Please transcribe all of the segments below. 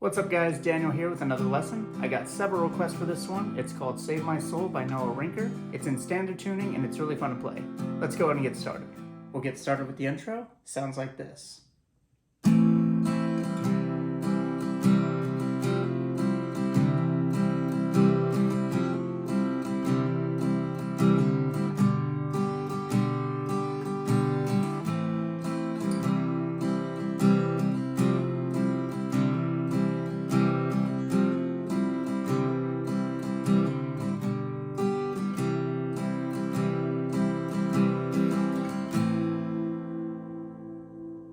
What's up guys, Daniel here with another lesson. I got several requests for this one. It's called Save My Soul by Rinker. It's in standard tuning and it's really fun to play. Let's go ahead and get started. We'll get started with the intro. Sounds like this.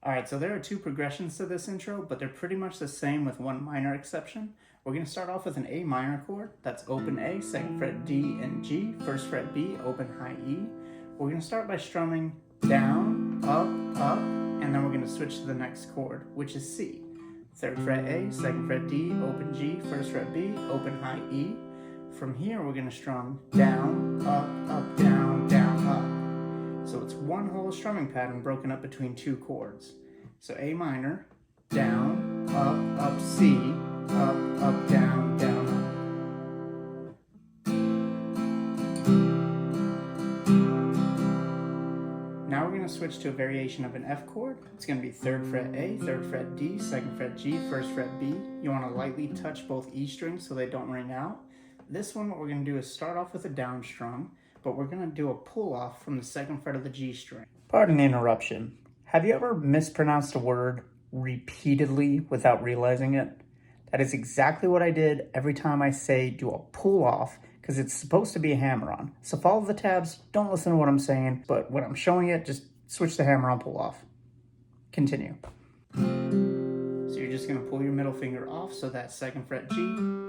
Alright, so there are two progressions to this intro, but they're pretty much the same with one minor exception. We're going to start off with an A minor chord. That's open A, 2nd fret D and G, 1st fret B, open high E. We're going to start by strumming down, up, and then we're going to switch to the next chord, which is C. 3rd fret A, 2nd fret D, open G, 1st fret B, open high E. From here we're going to strum down, down, up. So it's one whole strumming pattern broken up between two chords. So A minor, down, up, C, up, down, up. Now we're going to switch to a variation of an F chord. It's going to be 3rd fret A, 3rd fret D, 2nd fret G, 1st fret B. You want to lightly touch both E strings so they don't ring out. This one, what we're going to do is start off with a down strum, but we're going to do a pull off from the 2nd fret of the G string. Pardon the interruption. Have you ever mispronounced a word repeatedly without realizing it? That is exactly what I did every time I say do a pull off, because it's supposed to be a hammer on. So follow the tabs, don't listen to what I'm saying, but when I'm showing it, just switch the hammer on pull off. Continue. So you're just going to pull your middle finger off so that 2nd fret G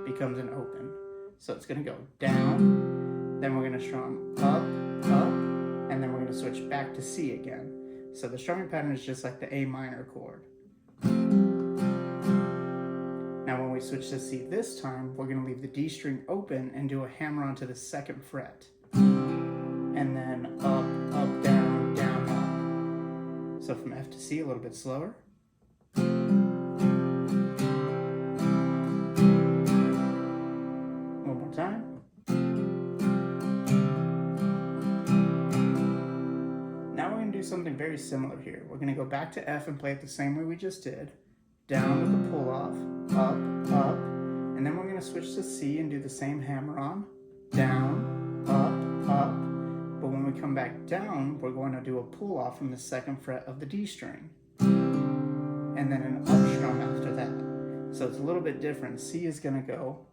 becomes an open. So it's going to go down, then we're going to strum up, and then we're going to switch back to C again. So the strumming pattern is just like the A minor chord. Now when we switch to C this time, we're going to leave the D string open and do a hammer on to the 2nd fret. And then up, down, up. So from F to C a little bit slower. One more time. Something very similar here. We're going to go back to F and play it the same way we just did. Down with the pull off, up, and then we're going to switch to C and do the same hammer on, down, up, but when we come back down, we're going to do a pull off from the 2nd fret of the D string, and then an up strum after that. So it's a little bit different. C is going to go.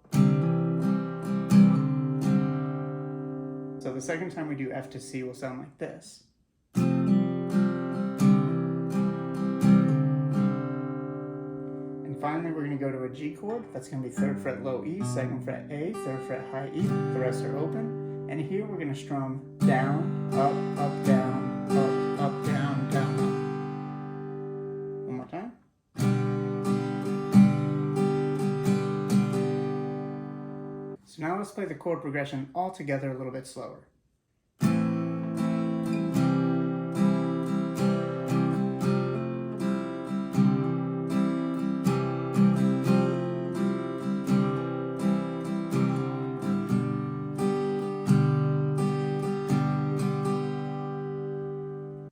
So the second time we do F to C will sound like this. Finally, we're going to go to a G chord. That's going to be 3rd fret low E, 2nd fret A, 3rd fret high E. The rest are open. And here we're going to strum down, up, down, up, down, up. One more time. So now let's play the chord progression all together a little bit slower.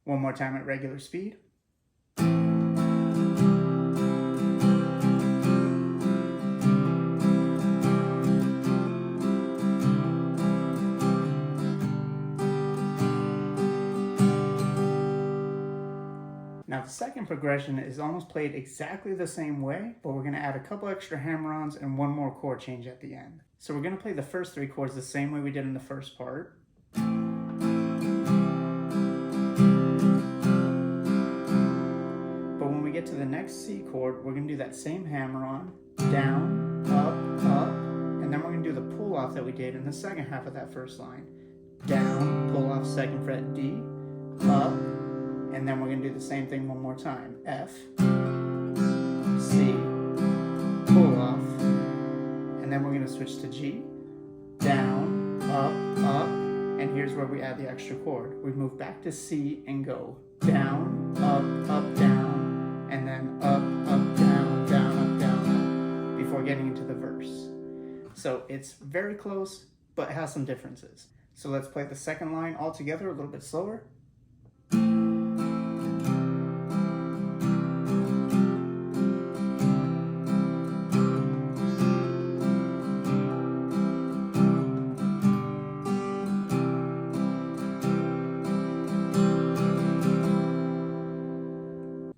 One more time at regular speed. Now the second progression is almost played exactly the same way, but we're going to add a couple extra hammer-ons and one more chord change at the end. So we're going to play the first three chords the same way we did in the first part. Get to the next C chord, we're going to do that same hammer on, down, up, and then we're going to do the pull off that we did in the second half of that first line. Down, pull off 2nd fret D, up, and then we're going to do the same thing one more time. F, C, pull off, and then we're going to switch to G, down, up, and here's where we add the extra chord. We move back to C and go down, up, down, and then up, down, up, down, up. we're getting into the verse. So it's very close, but it has some differences. So let's play the second line all together a little bit slower.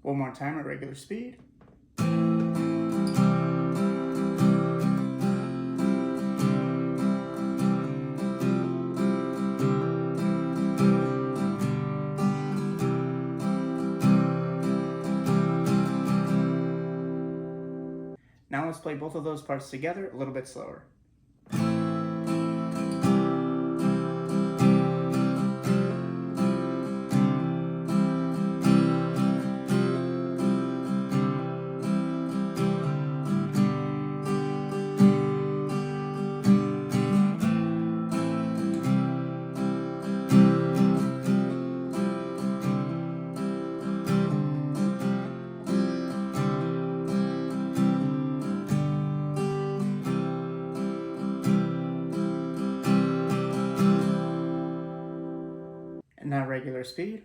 One more time at regular speed. Now let's play both of those parts together a little bit slower. And now regular speed.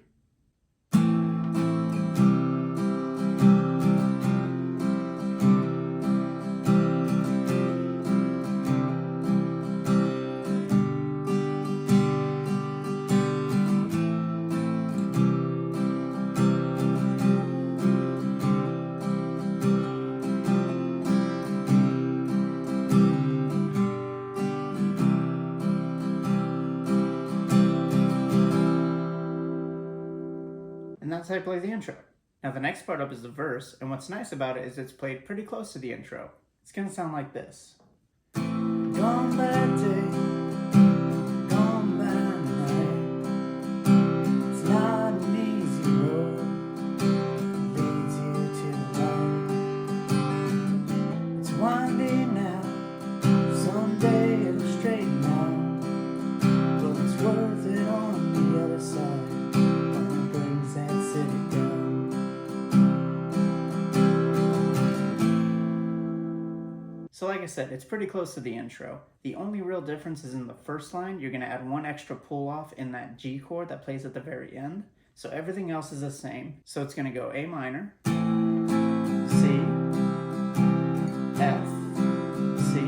And that's how I play the intro. Now the next part up is the verse, and what's nice about it is it's played pretty close to the intro. It's gonna sound like this. Gone bad day, gone bad night. It's not an easy road, leads you to the light. It's winding now, someday it'll straighten out, but it's worth it on the other side. So like I said, it's pretty close to the intro. The only real difference is in the first line, you're going to add one extra pull off in that G chord that plays at the very end. So everything else is the same. So it's going to go A minor, C, F, C,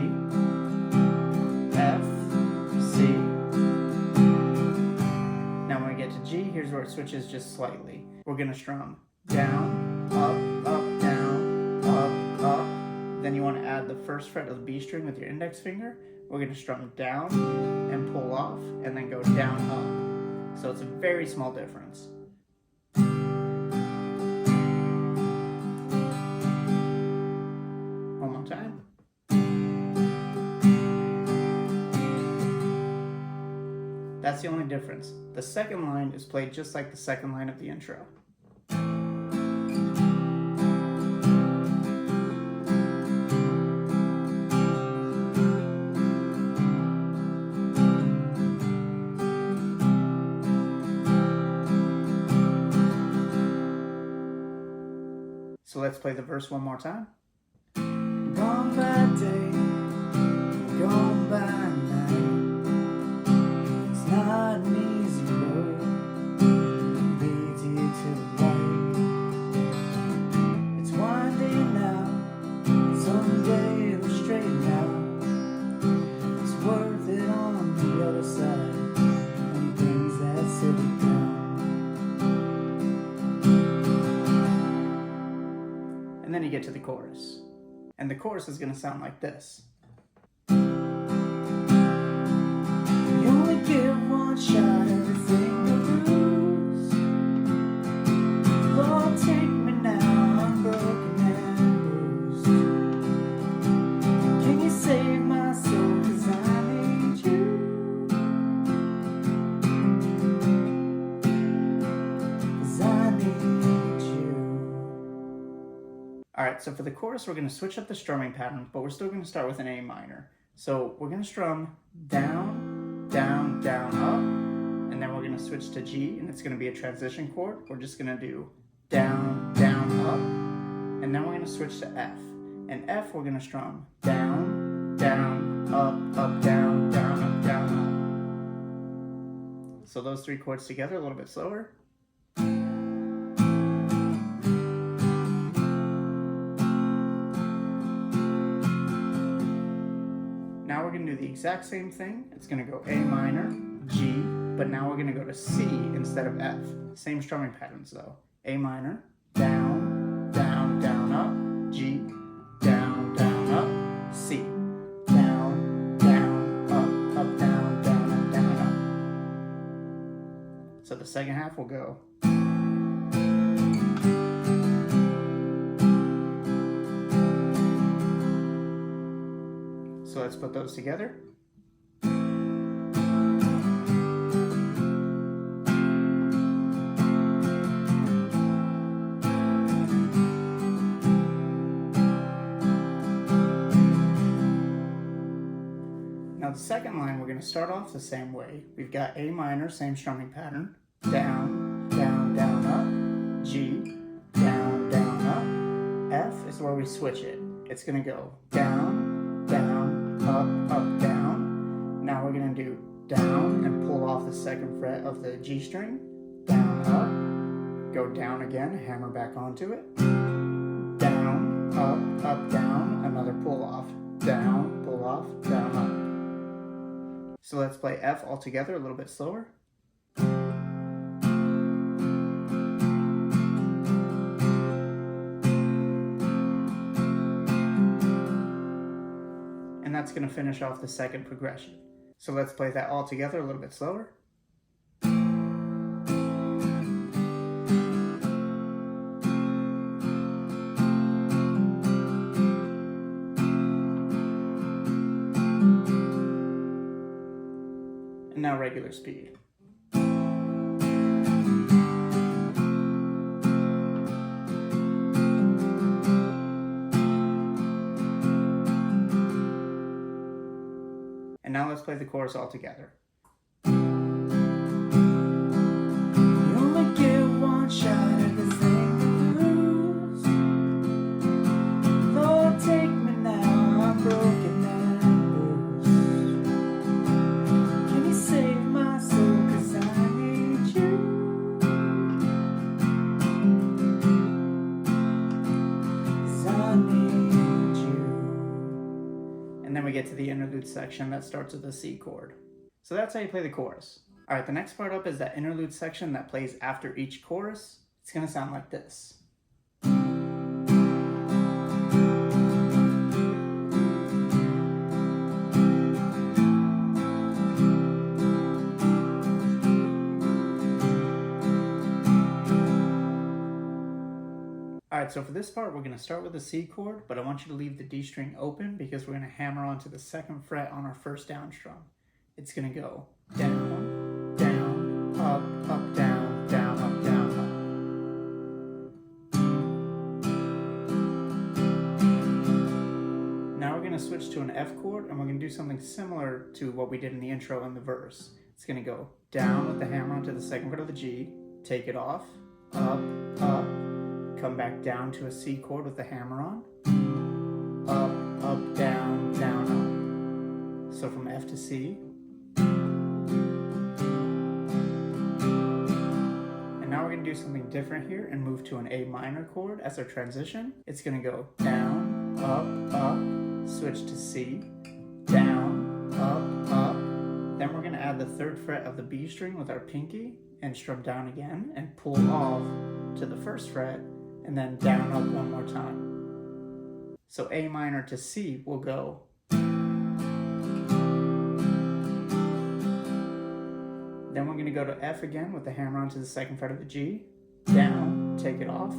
F, C. Now when we get to G, here's where it switches just slightly. We're going to strum down, up, down, up, up. Then you want to add the first fret of the B string with your index finger. We're going to strum down and pull off, and then go down, up. So it's a very small difference. One more time. That's the only difference. The second line is played just like the second line of the intro. So let's play the verse one more time. Gone bad day, gone bad night. It's not an easy road, leads you to the light. It's winding now, someday it'll straighten out. It's worth it on the other side, when he brings that city down. And then you get to the chorus. And the chorus is going to sound like this. You only get one shot, everything to lose. Lord, take me now, I'm broken and bruised. Can you save my soul, 'cause I need you. 'Cause I need you. Alright, so for the chorus, we're going to switch up the strumming pattern, but we're still going to start with an A minor. So we're going to strum down, down, down, up, and then we're going to switch to G, and it's going to be a transition chord. We're just going to do down, down, up, and then we're going to switch to F. And F we're going to strum down, down, up, up, down, down, up, down, up. So those three chords together a little bit slower. Now we're going to do the exact same thing. It's going to go A minor, G, but now we're going to go to C instead of F. Same strumming patterns though. A minor, down, down, down, up, G, down, down, up, C, down, down, up, down, down, up, down, up. So the second half will go. So let's put those together. Now the second line we're going to start off the same way. We've got A minor, same strumming pattern, down, down, down, up, G, down, down, up, F is where we switch it. It's going to go down, down, up, up, down. Now we're going to do down and pull off the second fret of the G string, down, up, go down again, hammer back onto it, down, up, down, another pull off, down, pull off, down, up. So let's play F all together a little bit slower. And that's going to finish off the second progression. So let's play that all together a little bit slower. And now regular speed. And now let's play the chorus all together. You only get one shot at the thing to lose. Lord, take me now, I'm broken and bruised. Can you save my soul, 'cause I need you? 'Cause I need you. And then we get to the interlude section that starts with a C chord. So that's how you play the chorus. Alright, the next part up is that interlude section that plays after each chorus. It's going to sound like this. Alright, so for this part, we're going to start with a C chord, but I want you to leave the D string open because we're going to hammer onto the second fret on our first down strum. It's going to go down, down, up, down, down, up, down, up. Now we're going to switch to an F chord, and we're going to do something similar to what we did in the intro and the verse. It's going to go down with the hammer onto the second fret of the G, take it off, up, come back down to a C chord with the hammer on, up, down, down, up. So from F to C. And now we're going to do something different here and move to an A minor chord as our transition. It's going to go down, up, switch to C, down, up. Then we're going to add the third fret of the B string with our pinky and strum down again and pull off to the first fret, and then down, up one more time. So A minor to C will go. Then we're going to go to F again with the hammer onto the second fret of the G, down, take it off,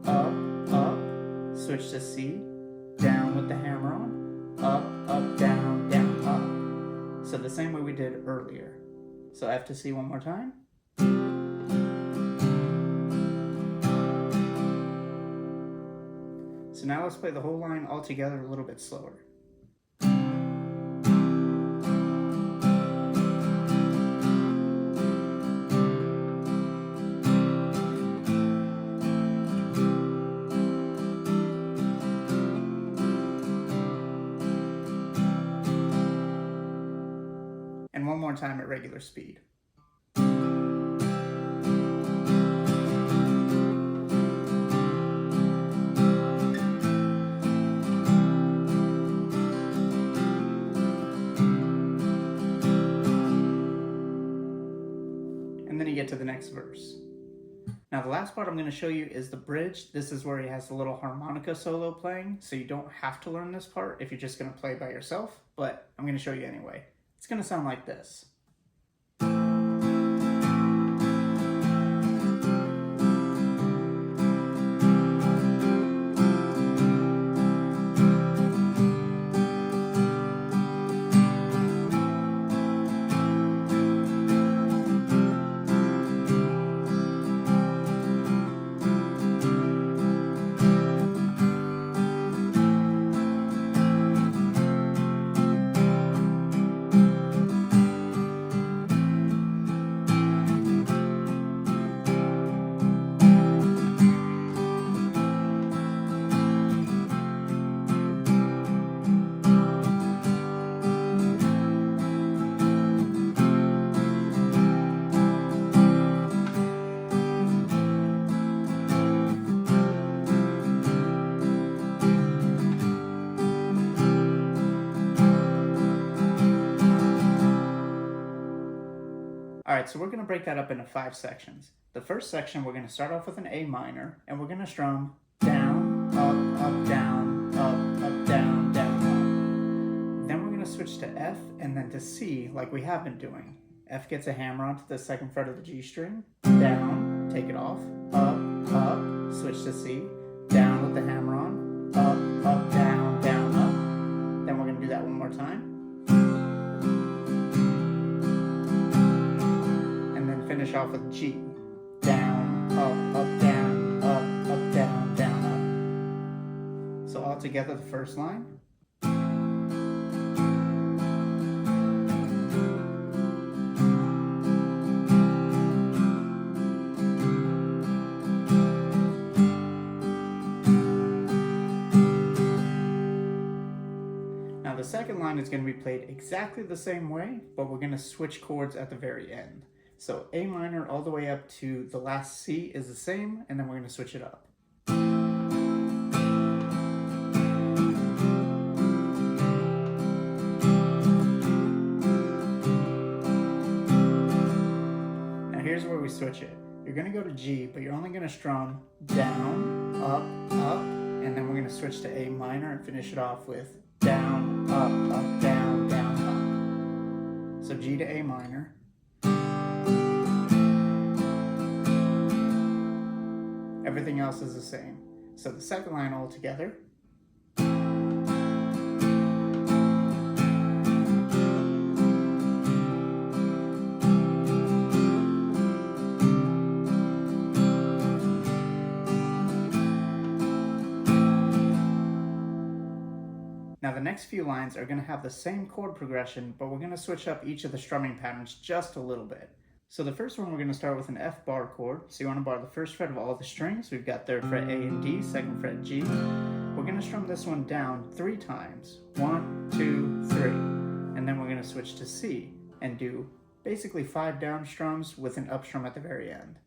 up, switch to C, down with the hammer on, up, down, down, up. So the same way we did earlier. So F to C one more time. So now let's play the whole line all together a little bit slower. and one more time at regular speed. And then you get to the next verse. Now the last part I'm going to show you is the bridge. This is where he has the little harmonica solo playing, so you don't have to learn this part if you're just going to play by yourself, but I'm going to show you anyway. It's going to sound like this. Alright, so we're going to break that up into 5 sections. The first section, we're going to start off with an A minor, and we're going to strum down, up, down, up, down, down, up. Then we're going to switch to F and then to C like we have been doing. F gets a hammer onto the 2nd fret of the G string, down, take it off, up, switch to C, down with the hammer on, up, down, up. Then we're going to do that one more time. Finish off with G. Down, up, down, down, down, up. So all together, the first line. Now the second line is going to be played exactly the same way, but we're going to switch chords at the very end. So A minor all the way up to the last C is the same, and then we're going to switch it up. Now here's where we switch it. You're going to go to G, but you're only going to strum down, up, and then we're going to switch to A minor and finish it off with down, up, down, up. So G to A minor. Everything else is the same. So the second line all together. Now the next few lines are going to have the same chord progression, but we're going to switch up each of the strumming patterns just a little bit. So the first one, we're going to start with an F bar chord. So you want to bar the 1st fret of all the strings. We've got 3rd fret A and D, 2nd fret G. We're going to strum this one down 3 times. 1, 2, 3. And then we're going to switch to C and do basically 5 down strums with an up strum at the very end.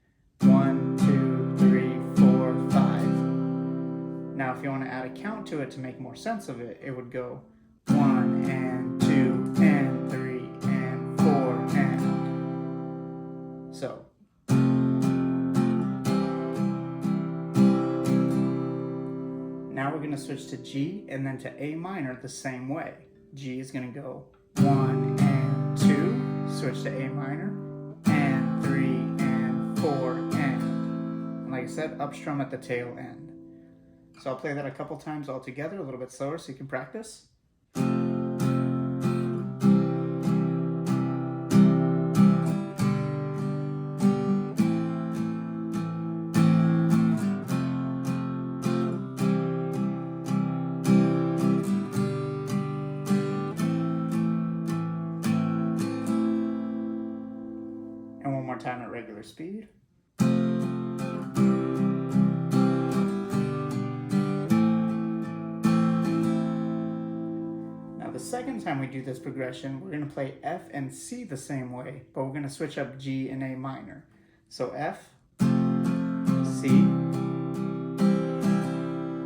1, 2, 3, 4, 5. Now if you want to add a count to it to make more sense of it, it would go 1 and 2 and 3 and 4 and. So, now we're going to switch to G and then to A minor the same way. G is going to go 1 and 2, switch to A minor, and 3 and 4 and like I said, up strum at the tail end. So I'll play that a couple times all together, a little bit slower so you can practice. And one more time at regular speed. the second time we do this progression, we're going to play F and C the same way, but we're going to switch up G and A minor. So F, C.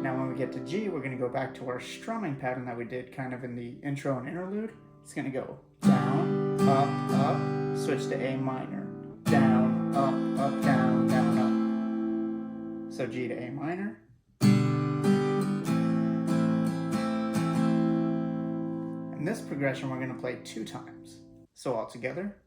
Now when we get to G, we're going to go back to our strumming pattern that we did kind of in the intro and interlude. It's going to go down, up, switch to A minor. Down, up, down, down, up. So G to A minor. In this progression, we're going to play 2 times. So all together.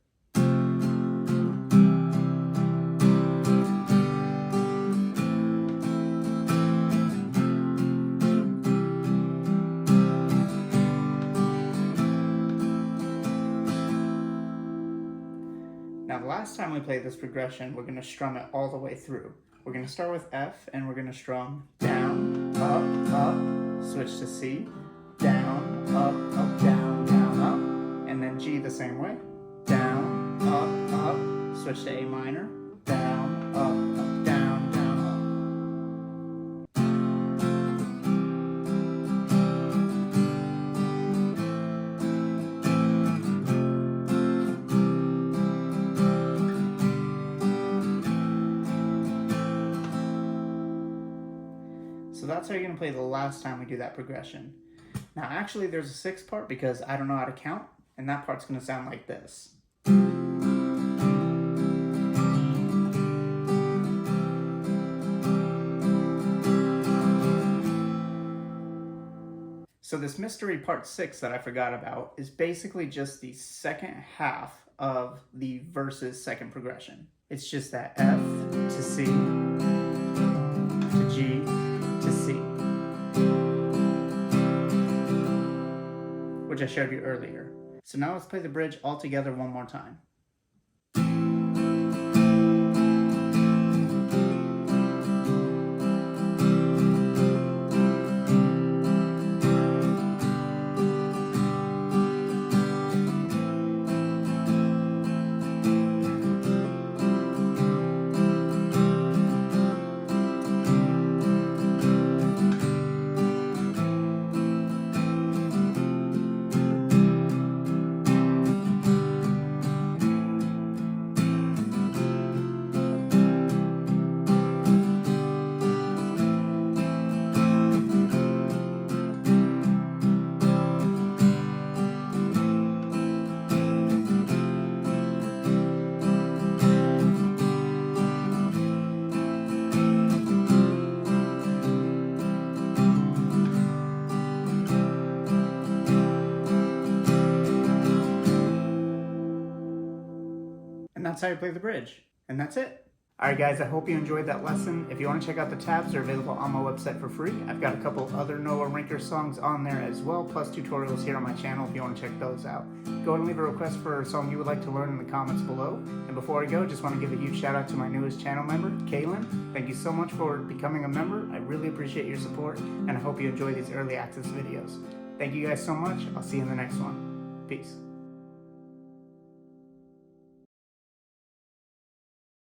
Now the last time we play this progression, we're going to strum it all the way through. We're going to start with F, and we're going to strum down, up, switch to C, down, up, down, down, up, and then G the same way, down, up, switch to A minor, down, up, down, down, So that's how you're going to play the last time we do that progression. Now actually there's a 6th part because I don't know how to count, and that part's going to sound like this. So this mystery part 6 that I forgot about is basically just the second half of the verse's second progression. It's just that F to C to G to C, which I showed you earlier. So now let's play the bridge all together one more time. And that's how you play the bridge. And that's it. Alright guys, I hope you enjoyed that lesson. If you want to check out the tabs, they're available on my website for free. I've got a couple other Noah Rinker songs on there as well, plus tutorials here on my channel if you want to check those out. Go and leave a request for a song you would like to learn in the comments below. And before I go, just want to give a huge shout out to my newest channel member, Kaylin. Thank you so much for becoming a member. I really appreciate your support, and I hope you enjoy these early access videos. Thank you guys so much. I'll see you in the next one. Peace.